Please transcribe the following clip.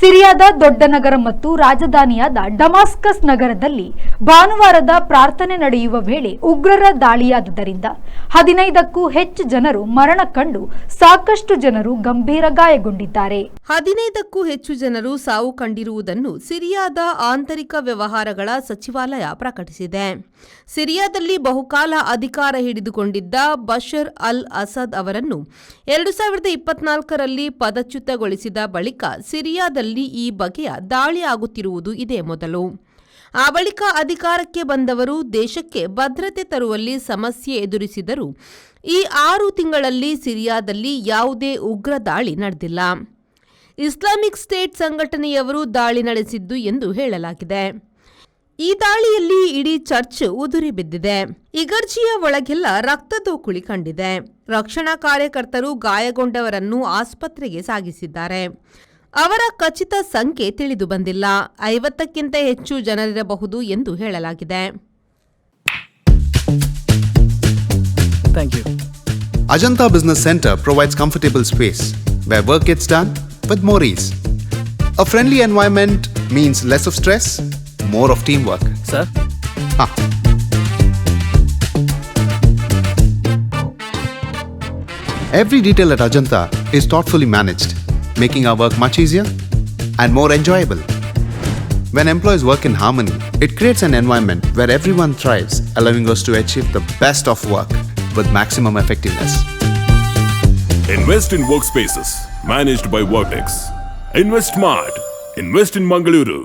ಸಿರಿಯಾದ ದೊಡ್ಡ ನಗರ ಮತ್ತು ರಾಜಧಾನಿಯಾದ ಡಮಾಸ್ಕಸ್ ನಗರದಲ್ಲಿ ಭಾನುವಾರದ ಪ್ರಾರ್ಥನೆ ನಡೆಯುವ ವೇಳೆ ಉಗ್ರರ ದಾಳಿಯಾದುದರಿಂದ 15ಕ್ಕೂ ಹೆಚ್ಚು ಜನರು ಮರಣ ಕಂಡು ಸಾಕಷ್ಟು ಜನರು ಗಂಭೀರ ಗಾಯಗೊಂಡಿದ್ದಾರೆ. 15ಕ್ಕೂ ಹೆಚ್ಚು ಜನರು ಸಾವು ಕಂಡಿರುವುದನ್ನು ಸಿರಿಯಾದ ಆಂತರಿಕ ವ್ಯವಹಾರಗಳ ಸಚಿವಾಲಯ ಪ್ರಕಟಿಸಿದೆ. ಸಿರಿಯಾದಲ್ಲಿ ಬಹುಕಾಲ ಅಧಿಕಾರ ಹಿಡಿದುಕೊಂಡಿದ್ದ ಬಶರ್ ಅಲ್ ಅಸದ್ ಅವರನ್ನು 2024ರಲ್ಲಿ ಪದಚ್ಯುತಗೊಳಿಸಿದ ಬಳಿಕ ಸಿರಿಯಾದಲ್ಲಿ ಈ ಬಗೆಯ ದಾಳಿ ಆಗುತ್ತಿರುವುದು ಇದೇ ಮೊದಲು. ಆ ಬಳಿಕ ಅಧಿಕಾರಕ್ಕೆ ಬಂದವರು ದೇಶಕ್ಕೆ ಭದ್ರತೆ ತರುವಲ್ಲಿ ಸಮಸ್ಯೆ ಎದುರಿಸಿದರೂ ಈ 6 ತಿಂಗಳಲ್ಲಿ ಸಿರಿಯಾದಲ್ಲಿ ಯಾವುದೇ ಉಗ್ರ ದಾಳಿ ನಡೆದಿಲ್ಲ. ಇಸ್ಲಾಮಿಕ್ ಸ್ಟೇಟ್ ಸಂಘಟನೆಯವರು ದಾಳಿ ನಡೆಸಿದ್ದು ಎಂದು ಹೇಳಲಾಗಿದೆ. ಈ ದಾಳಿಯಲ್ಲಿ ಇಡೀ ಚರ್ಚ್ ಉದುರಿ ಬಿದ್ದಿದೆ. ಇಗರ್ಜಿಯ ಒಳಗೆಲ್ಲ ರಕ್ತದೋಕುಳಿ ಕಂಡಿದೆ. ರಕ್ಷಣಾ ಕಾರ್ಯಕರ್ತರು ಗಾಯಗೊಂಡವರನ್ನು ಆಸ್ಪತ್ರೆಗೆ ಸಾಗಿಸಿದ್ದಾರೆ. ಅವರ ಖಚಿತ ಸಂಖ್ಯೆ ತಿಳಿದು ಬಂದಿಲ್ಲ. 50ಕ್ಕಿಂತ ಹೆಚ್ಚು ಜನರಿರಬಹುದು ಎಂದು ಹೇಳಲಾಗಿದೆ. Ajanta Business Center provides comfortable space where work gets done with more ease. A friendly environment means less of stress, more of teamwork. Sir? Every detail at Ajanta is thoughtfully managed, making our work much easier and more enjoyable. When employees work in harmony, it creates an environment where everyone thrives, allowing us to achieve the best of work with maximum effectiveness. Invest in workspaces managed by Vertex. Invest smart. Invest in Mangaluru.